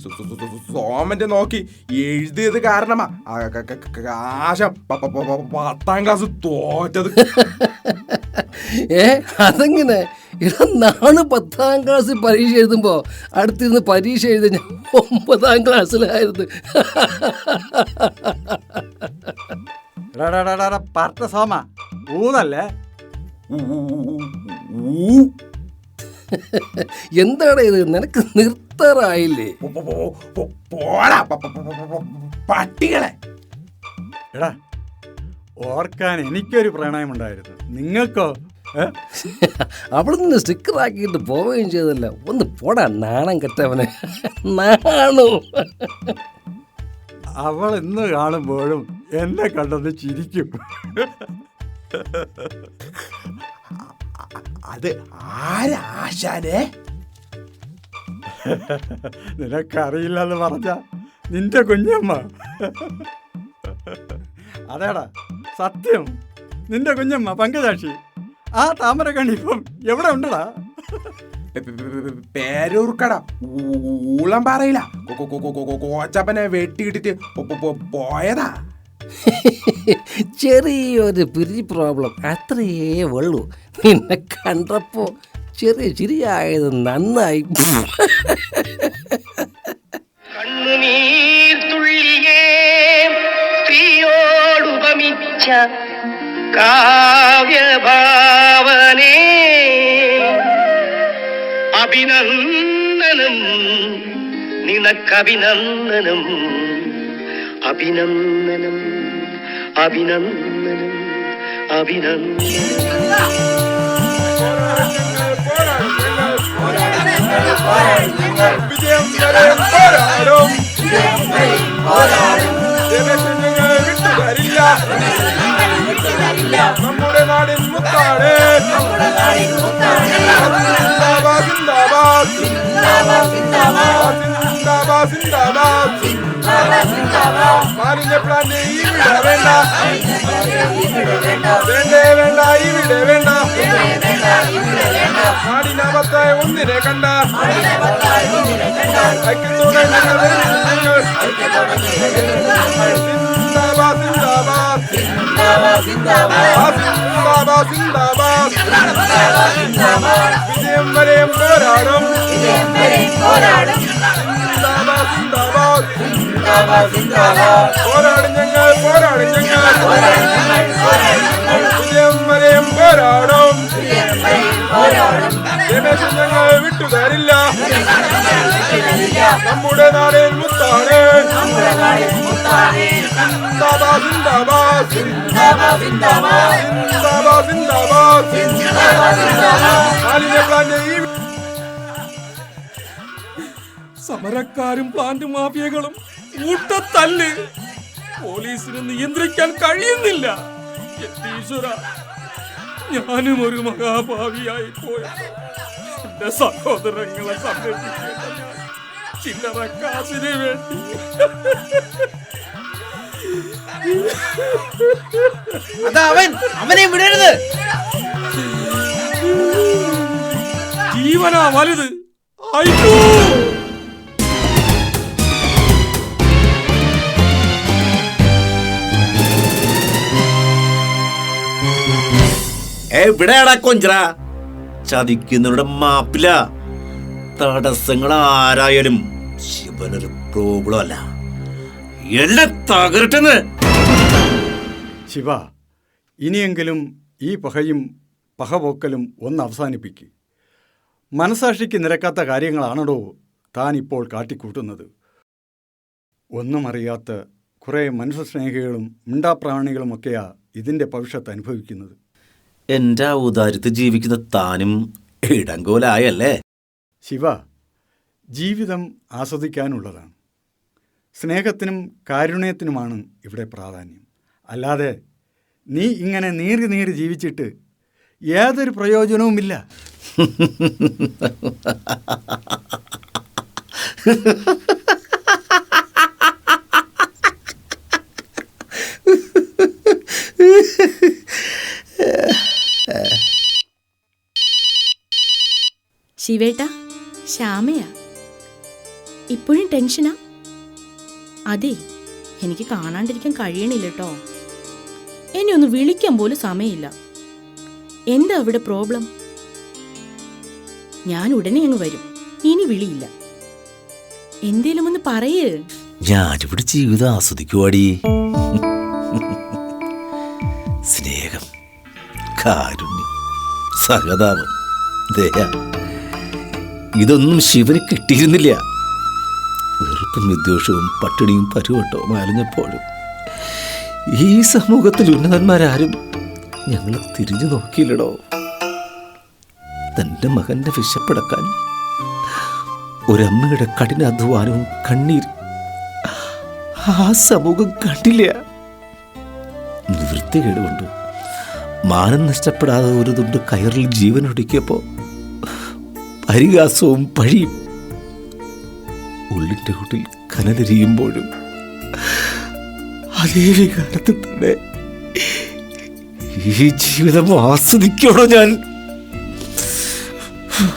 സോമന്റെ നോക്കി എഴുതിയത് കാരണമാ ആശം 10ാം ക്ലാസ് തോറ്റത്. അതെങ്ങനെ? ഇടാ, നാണ് 10ാം ക്ലാസ്സിൽ പരീക്ഷ എഴുതുമ്പോ അടുത്തിരുന്ന് പരീക്ഷ എഴുതി ഞാൻ 9ാം ക്ലാസ്സിലായിരുന്നു. പറട്ട സോമ, ഊന്നല്ലേ? എന്താണ് ഇത്? നിനക്ക് നിർത്താറായില്ലേ? പട്ടികളെ. എടാ, ഓർക്കാൻ എനിക്കൊരു പ്രണയമുണ്ടായിരുന്നു. നിങ്ങൾക്കോ? അവിടെ നിന്ന് സ്റ്റിക്കറാക്കിയിട്ട് പോവുകയും ചെയ്തല്ല. ഒന്ന് പോടാ നാണം കെട്ടവനെ. നാണു. അവൾ ഇന്ന് കാണുമ്പോഴും എന്നെ കണ്ടത് ചിരിക്കും. അത് ആരാശാനെ? നിനക്കറിയില്ലെന്ന് പറഞ്ഞ നിന്റെ കുഞ്ഞമ്മ. അതേടാ സത്യം, നിന്റെ കുഞ്ഞമ്മ പങ്കജാക്ഷി. ആ താമരക്കണ്ണി ഇപ്പം എവിടെ ഉണ്ടടാ? പേരൂർക്കട ഊളം പറയില്ല. കോച്ചപ്പനെ വെട്ടിയിട്ടിട്ട് പോയതാ. ചെറിയൊരു പിരി പ്രോബ്ലം, അത്രയേ ഉള്ളൂ. നിന്നെ കണ്ടപ്പോ ചെറിയ ചിരിയായത് നന്നായി. കണ്ണുനീർ തുള്ളിയേ സ്ത്രീയോടുപമിച്ച കാവ്യഭാവനേ, അഭിനന്ദനം നിനക്കഭിനന്ദനം, അഭിനന്ദനം അഭിനന്ദനം അഭിനന്ദനം. വിജയം പോരാടും, വിട്ടുതരില്ല. നമ്മുടെ നാടിൻ മുത്താണ്. സിന്ദാബാദ് സിന്ദാബാദ് സിന്ദാബാദ് സിന്ദാബാദ്. മാലിന്യ പ്ലാന്റ് ഇവിടെ വേണ്ട, വേണ്ടേ വേണ്ട, ഇവിടെ വേണ്ട. നാടിനകത്തായ ഒന്നിനെ കണ്ട ഐക്യത്തോടെ സിന്ദാബാദ് സിന്ദാബാദ് സിന്ദാബാദ് സിന്ദാബാദ്. വിജയം വരെയും പോരാടും. സിന്ദാബാദ് സിന്ദാബാദ്. പോരാടും ഞങ്ങൾ, പോരാടും ഞങ്ങൾ. വിജയം വരെയും പോരാടും. രമേശൻ ഞങ്ങൾ വിട്ടുതരില്ല. നമ്മുടെ നാടിൻ മുത്താണ്. സിന്ദാബാദ് സിന്ദാബാദ് സിന്ദാബാദ് സിന്ദാബാദ്. സമരക്കാരും പ്ലാന്റ് മാഫിയകളും കൂട്ടത്തല്ല്. പോലീസിന് നിയന്ത്രിക്കാൻ കഴിയുന്നില്ല. ഈശ്വര, ഞാനും ഒരു മഹാഭാവിയായി പോയ എന്റെ സഹോദരങ്ങളെ സംരക്ഷിക്കേണ്ട ഞാൻ ചില്ലറ കാശിന് വേണ്ടി അവനെ വിടരുത്. ജീവനാ വലുത്. അയ്യോ, എവിടെയാടാ കൊഞ്ചറ? ചതിക്കുന്നവരുടെ മാപ്പില. തടസ്സങ്ങൾ ആരായാലും ശിവനൊരു പ്രോബ്ലം അല്ല. എല്ലാം തകർട്ടെന്ന്. ശിവ, ഇനിയെങ്കിലും ഈ പകയും പകപോക്കലും ഒന്ന് അവസാനിപ്പിക്കുക. മനസാക്ഷിക്ക് നിരക്കാത്ത കാര്യങ്ങളാണോ താൻ ഇപ്പോൾ കാട്ടിക്കൂട്ടുന്നത്? ഒന്നും അറിയാത്ത കുറേ മനുഷ്യസ്നേഹികളും മിണ്ടാപ്രാണികളുമൊക്കെയാ ഇതിൻ്റെ ഭവിഷ്യത്ത് അനുഭവിക്കുന്നത്. എൻ്റെ ഔദാര്യത്തിൽ ജീവിക്കുന്ന താനും ഇടങ്കോലായല്ലേ? ശിവ, ജീവിതം ആസ്വദിക്കാനുള്ളതാണ്. സ്നേഹത്തിനും കാരുണ്യത്തിനുമാണ് ഇവിടെ പ്രാധാന്യം. അല്ലാതെ നീ ഇങ്ങനെ നീറി നീറി ജീവിച്ചിട്ട് യാതൊരു പ്രയോജനവുമില്ല. ശിവേട്ട, ശ്യാമയാ ഇപ്പോഴും ടെൻഷനാ? അതെ, എനിക്ക് കാണാണ്ടിരിക്കാൻ കഴിയണില്ല കേട്ടോ. എന്നെ ഒന്ന് വിളിക്കാൻ പോലും സമയമില്ല. എന്താ അവിടെ പ്രോബ്ലം? ഞാൻ ഉടനെ അങ്ങ് വരും. ഇനി വിളിയില്ല. എന്തേലും ഒന്ന് പറയേ. ഞാനിവിടെ ജീവിതം ആസ്വദിക്കുവാടി. സ്നേഹം, കാരുണ്യം, സഹതാപം, ദയ, ഇതൊന്നും ശിവന് കിട്ടിയിരുന്നില്ല. വെറുപ്പും വിദ്വേഷവും പട്ടിണിയും പരുവട്ടവും അലഞ്ഞപ്പോഴും ഈ സമൂഹത്തിൽ ഉന്നതന്മാരാരും ഞങ്ങളെ തിരിഞ്ഞു നോക്കിയില്ലടോ. തൻ്റെ മകന്റെ വിശപ്പടക്കാൻ ഒരമ്മയുടെ കഠിനാധ്വാനവും കണ്ണീരും ആ സമൂഹം കണ്ടില്ല. നിവൃത്തികേടുകൊണ്ട് മാനം നഷ്ടപ്പെടാതെ ഒരു തുണ്ട് കയറിൽ ജീവനൊടുക്കിയപ്പോ പരിഹാസവും പഴിയും ഉള്ളിൻ്റെ കൂട്ടിൽ കനലെരിയുമ്പോഴും അതേ വികാരത്തിൽ തന്നെ ഈ ജീവിതം ആസ്വദിക്കണോ? ഞാൻ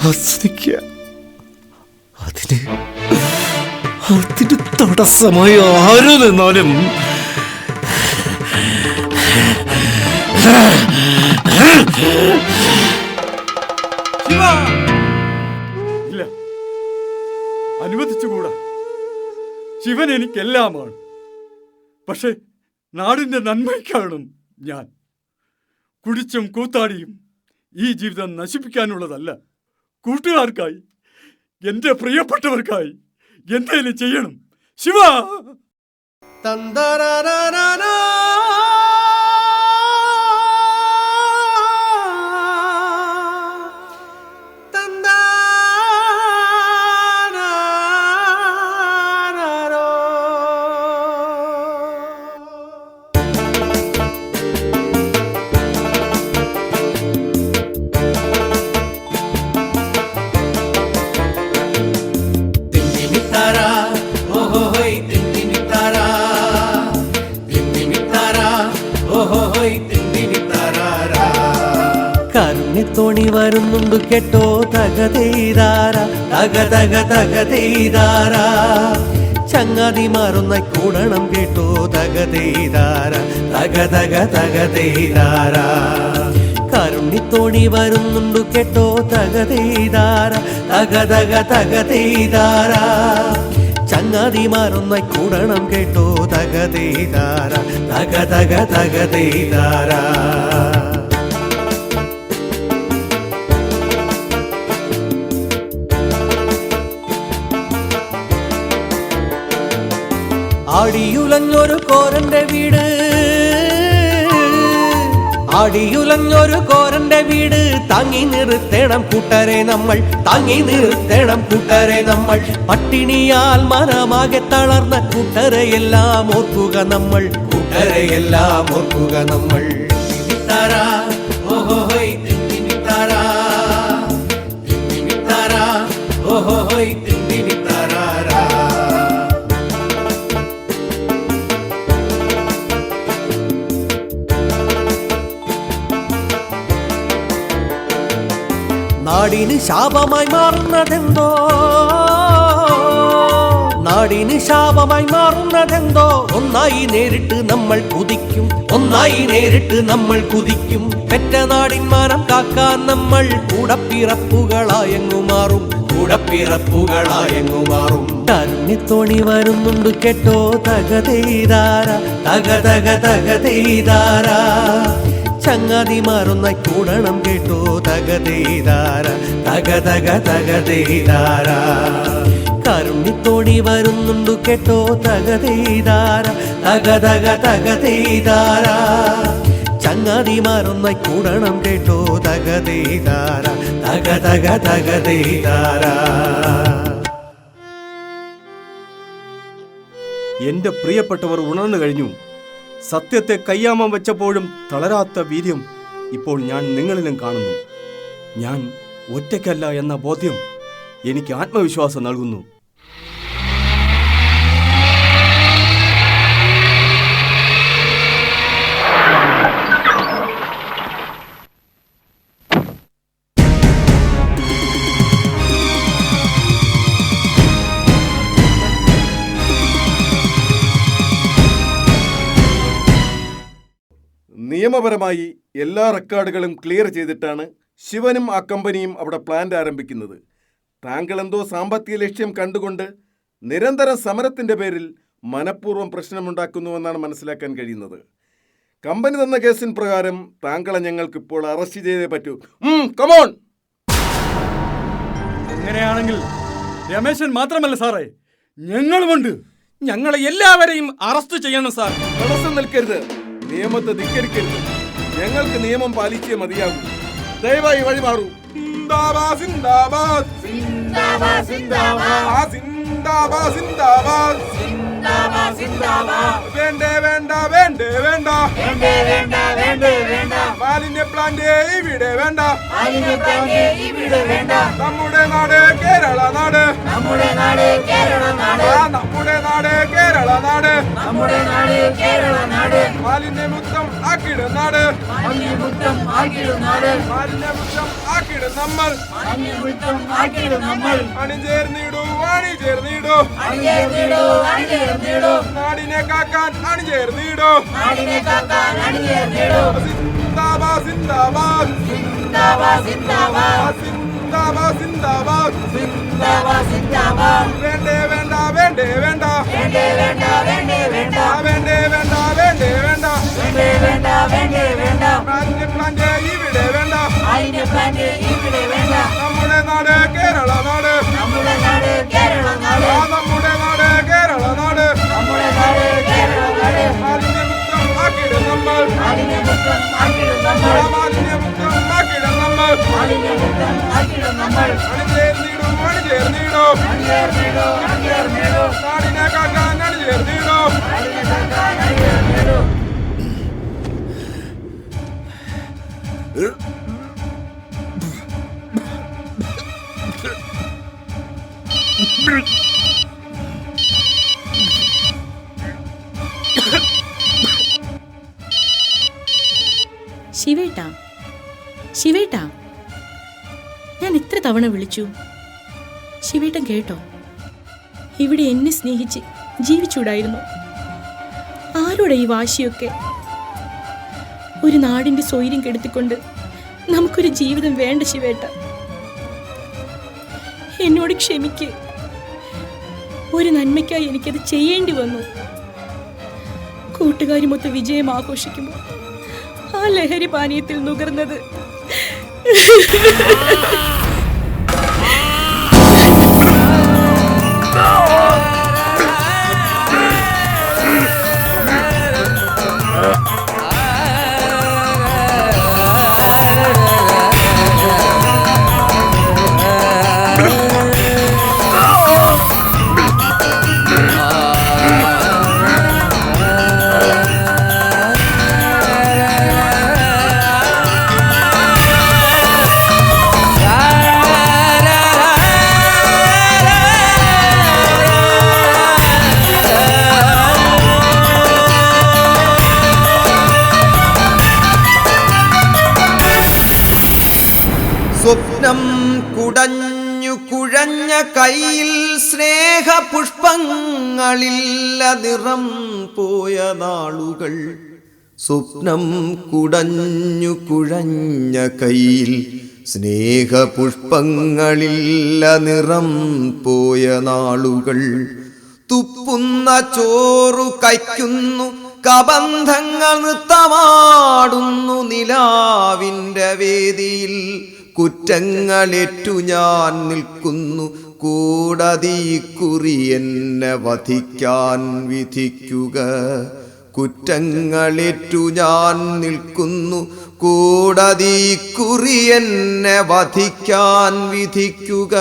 ആസ്വദിക്കുക. അതിന് തടസ്സമായി ആരും നിന്നാലും ഇല്ല, അനുവദിച്ചുകൂടാ. ശിവൻ എനിക്കെല്ലാമാണ്. പക്ഷെ നാടിൻ്റെ നന്മയ്ക്കാണ് ഞാൻ. കുടിച്ചും കൂത്താടിയും ഈ ജീവിതം നശിപ്പിക്കാനുള്ളതല്ല. കൂട്ടുകാർക്കായി, എൻ്റെ പ്രിയപ്പെട്ടവർക്കായി എന്തേലും ചെയ്യണം ശിവ. കാരുണ്യത്തോണി വരുന്നുണ്ട് കേട്ടോ തകതീതാര തക തക തകതീതാര. ചങ്ങാതിമാരൊന്ന കൂടണം കേട്ടോ തകതീതാര തക തക തകതീതാര. കാരുണ്യത്തോണി വരുന്നുണ്ട് കേട്ടോ തകതീതാര തക തക തകതീതാര. ചങ്ങാതിമാരൊന്ന കൂടണം കേട്ടോ തകതീതാര തക തക തകതീതാര. ആടിയുലഞ്ഞൊരു കോരന്റെ വീട്, ആടിയുലഞ്ഞൊരു കോരന്റെ വീട്. താങ്ങി നിർത്തേണം കൂട്ടരെ നമ്മൾ, താങ്ങി നിർത്തേണം കൂട്ടരെ നമ്മൾ. പട്ടിണിയാൽ മനമാകെ തളർന്ന കൂട്ടരെയെല്ലാം ഓർക്കുക നമ്മൾ, കൂട്ടരെയെല്ലാം ഓർക്കുക നമ്മൾ. ഓഹോഹോയ് നാടിന് ശാപമായി മാറുന്നതെന്തോ, നാടിന് ശാപമായി മാറുന്നതെന്തോ. ഒന്നായി നേരിട്ട് നമ്മൾ കുതിക്കും, ഒന്നായി നേരിട്ട് നമ്മൾ കുതിക്കും. പെറ്റ നാടിൻ മാനം കാക്കാൻ നമ്മൾ കൂടപ്പിറപ്പുകളായങ്ങു മാറും, കൂടപ്പിറപ്പുകളായങ്ങു മാറും. കാരുണ്യത്തോണി വരുന്നുണ്ട് കേട്ടോ തകതെയ്താര, തകതക തകതെയ്താര. ചങ്ങാതിമാരൊന്നായി കൂടണം കേട്ടോ തകതെയ്താര, തകതക തകതെയ്താര. കാരുണ്യത്തോടി വരുന്നുണ്ട് കേട്ടോ തകതെയ്താര, തകതക തകതെയ്താര. ചങ്ങാതിമാരൊന്നായി കൂടണം കേട്ടോ തകതെയ്താര, തകതക തകതെയ്താര. എൻ്റെ പ്രിയപ്പെട്ടവർ ഉണർന്നു കഴിഞ്ഞു. സത്യത്തെ കയ്യാമം വെച്ചപ്പോഴും തളരാത്ത വീര്യം ഇപ്പോൾ ഞാൻ നിങ്ങളിലും കാണുന്നു. ഞാൻ ഒറ്റയ്ക്കല്ല എന്ന ബോധ്യം എനിക്ക് ആത്മവിശ്വാസം നൽകുന്നു. നിയമപരമായി എല്ലാ റെക്കോർഡുകളും ക്ലിയർ ചെയ്തിട്ടാണ് ശിവനും ആ കമ്പനിയും അവിടെ പ്ലാന്റ് ആരംഭിക്കുന്നത്. താങ്കൾ എന്തോ സാമ്പത്തിക ലക്ഷ്യം കണ്ടുകൊണ്ട് നിരന്തരം സമരത്തിൻ്റെ പേരിൽ മനഃപൂർവ്വം പ്രശ്നമുണ്ടാക്കുന്നുവെന്നാണ് മനസ്സിലാക്കാൻ കഴിയുന്നത്. കമ്പനി തന്ന കേസിന് പ്രകാരം താങ്കളെ ഞങ്ങൾക്ക് ഇപ്പോൾ അറസ്റ്റ് ചെയ്തേ പറ്റൂ. കമോൺ. അങ്ങനെയാണെങ്കിൽ രമേശൻ മാത്രമല്ല സാറേ, ഞങ്ങളുമുണ്ട്. ഞങ്ങളെ എല്ലാവരെയും അറസ്റ്റ് ചെയ്യണം സാർ. തടസ്സം നിൽക്കരുത്, നിയമത്തെ ധിക്കരിക്കരുത്. ഞങ്ങൾക്ക് നിയമം പാലിച്ചേ മതിയാകൂ. ദയവായി വഴിമാറൂ. സിന്ദാബാദ് സിന്ദാബാദ് സിന്ദാബാദ് സിന്ദാബാദ് സിന്ദാബാദ് സിന്ദാബാദ് സിന്ദാബാദ് സിന്ദാബാദ്. വേണ്ടേ വേണ്ട വേണ്ടേ വേണ്ട വേണ്ടേ വേണ്ട വേണ്ടേ വേണ്ട. മാലിന്യ പ്ലാന്റ് ഇവിടെ വേണ്ട, മാലിന്യ പ്ലാന്റ് ഇവിടെ വേണ്ട. നമ്മുടെ നാട് കേരള നാട്, നമ്മുടെ നാട് കേരള നാട്, നമ്മുടെ നാട് കേരള നാട്, നമ്മുടെ നാട് കേരള നാട്. മാലിന്യമുക്തം ആക്കിയിടും നാട്, മാലിന്യമുക്തം ആക്കിയിടും നാട്, മാലിന്യമുക്തം ആക്കിയിടും നമ്മൾ, മാലിന്യമുക്തം ആക്കിയിടും നമ്മൾ. അണിചേർന്നിടൂ അണിചേർന്നിടൂ അണിചേർന്നിടൂ അണിചേർന്നിടൂ. നാടിനെ കാക്കാൻ അണിചേർന്നിടൂ, നാടിനെ കാക്കാൻ അണിചേർന്നിടൂ. സിന്ദാബാദ് സിന്ദാബാദ് സിന്ദാബാദ് സിന്ദാബാദ് സിന്ദാബാദ് സിന്ദാബാദ് സിന്ദാബാദ് സിന്ദാബാദ്. വേണ്ടേ വേണ്ട വേണ്ടേ വേണ്ട വേണ്ടേ വേണ്ട വേണ്ടേ വേണ്ട വേണ്ടേ വേണ്ട വേണ്ടേ വേണ്ട വേണ്ടേ വേണ്ട വേണ്ടേ വേണ്ട. മാലിന്യ പ്ലാന്റ് ഇവിടെ വേണ്ട, മാലിന്യ പ്ലാന്റ് ഇവിടെ വേണ്ട. നമ്മുടെ നാട് കേരള നാട്, നമ്മുടെ നാട് കേരള നാട്, നമ്മുടെ നാട് കേരള നാട്, നമ്മുടെ നാട് കേരള നാട്. മാലിന്യമുക്തം ആക്കിയിടും നമ്മൾ, മാലിന്യമുക്തം ആക്കിയിടും നമ്മൾ, മാലിന്യമുക്തം ആക്കിയിടും നമ്മൾ, മാലിന്യമുക്തം ആക്കിയിടും നമ്മൾ. അണിചേർന്നിടൂ അണിചേർന്നിടൂ അണിചേർന്നിടൂ അണിചേർന്നിടൂ. നാടിനെ കാക്കാൻ അണിചേർന്നിടൂ, നാടിനെ കാക്കാൻ അണിചേർന്നിടൂ. ശിവേട്ടാ, ശിവേട്ടാ, ഞാൻ എത്ര തവണ വിളിച്ചു, ശിവേട്ടൻ കേട്ടോ? ഇവിടെ എന്നെ സ്നേഹിച്ച് ജീവിച്ചൂടായിരുന്നു. ആരോടെ ഈ വാശിയൊക്കെ? ഒരു നാടിൻ്റെ സ്വൈര്യം കെടുത്തിക്കൊണ്ട് നമുക്കൊരു ജീവിതം വേണ്ട ശിവേട്ട. എന്നോട് ക്ഷമിക്ക്. ഒരു നന്മയ്ക്കായി എനിക്കത് ചെയ്യേണ്ടി വന്നു. കൂട്ടുകാരുമൊത്ത് വിജയം ആഘോഷിക്കുമ്പോൾ ആ ലഹരി പാനീയത്തിൽ നുകർന്നത് Ah സ്വപ്നം കുടഞ്ഞു കുഴഞ്ഞ കയ്യിൽ സ്നേഹപുഷ്പങ്ങളില്ല നിറം പോയ നാളുകൾ. സ്വപ്നം കുടഞ്ഞു കുഴഞ്ഞ കയ്യിൽ സ്നേഹപുഷ്പങ്ങളില്ല നിറം പോയ നാളുകൾ. തുപ്പുന്ന ചോറു കയ്ക്കുന്നു കബന്ധങ്ങൾ നൃത്തമാടുന്നു നിലാവിൻ്റെ വേദിയിൽ. കുറ്റങ്ങളേറ്റു ഞാൻ നിൽക്കുന്നു കൂടതീക്കുറി എന്നെ വധിക്കാൻ വിധിക്കുക. കുറ്റങ്ങളേറ്റു ഞാൻ നിൽക്കുന്നു കൂടതീക്കുറി എന്നെ വധിക്കാൻ വിധിക്കുക.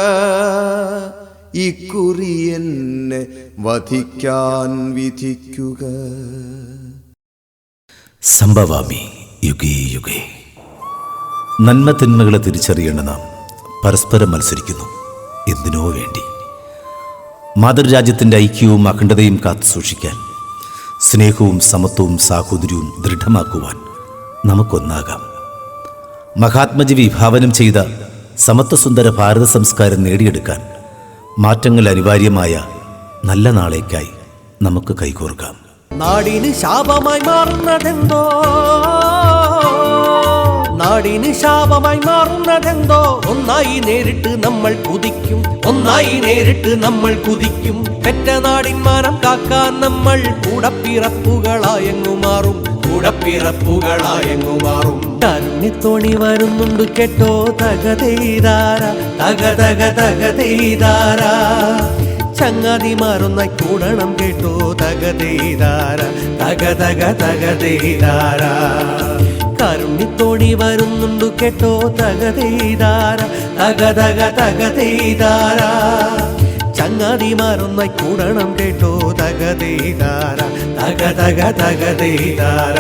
ഇക്കുറി എന്നെ വധിക്കാൻ വിധിക്കുക. സംഭവാമി യുഗേ യുഗേ. നന്മ തിന്മകളെ തിരിച്ചറിയേണ്ട നാം പരസ്പരം മത്സരിക്കുന്നു. എന്തിനോ വേണ്ടി. മാതൃരാജ്യത്തിൻ്റെ ഐക്യവും അഖണ്ഡതയും കാത്തു സൂക്ഷിക്കാൻ, സ്നേഹവും സമത്വവും സാഹോദര്യവും ദൃഢമാക്കുവാൻ നമുക്കൊന്നാകാം. മഹാത്മജി വിഭാവനം ചെയ്ത സമത്വസുന്ദര ഭാരത സംസ്കാരം നേടിയെടുക്കാൻ മാറ്റങ്ങൾ അനിവാര്യമായ നല്ല നാളേക്കായി നമുക്ക് കൈകോർക്കാം. നാടിന് ശാപമായി മാറുന്നതെന്തോ, നാടിന് ശാപമായി മാറുന്നതെന്തോ. ഒന്നായി നേരിട്ട് നമ്മൾ കുതിക്കും, ഒന്നായി നേരിട്ട് നമ്മൾ കുതിക്കും. പെറ്റ നാടിൻ മാനം കാക്കാൻ നമ്മൾ കൂടപ്പിറപ്പുകളായങ്ങു മാറും, കൂടപ്പിറപ്പുകളായങ്ങു മാറും. കാരുണ്യത്തോണി വരുന്നുണ്ട് കേട്ടോ തകതേതാര, തകതക തകതേതാര. ചങ്ങാതിമാരൊന്നായി കൂടണം കേട്ടോ തകതേതാര, തകതക തകതേതാര. കാരുണ്യത്തോടി വരുന്നുണ്ട് കേട്ടോ തകതേതാര, തകതക തകതേതാര. ചങ്ങാതിമാരൊന്നായി കൂടണം കേട്ടോ തകതേതാര, തകതക തകതേതാര.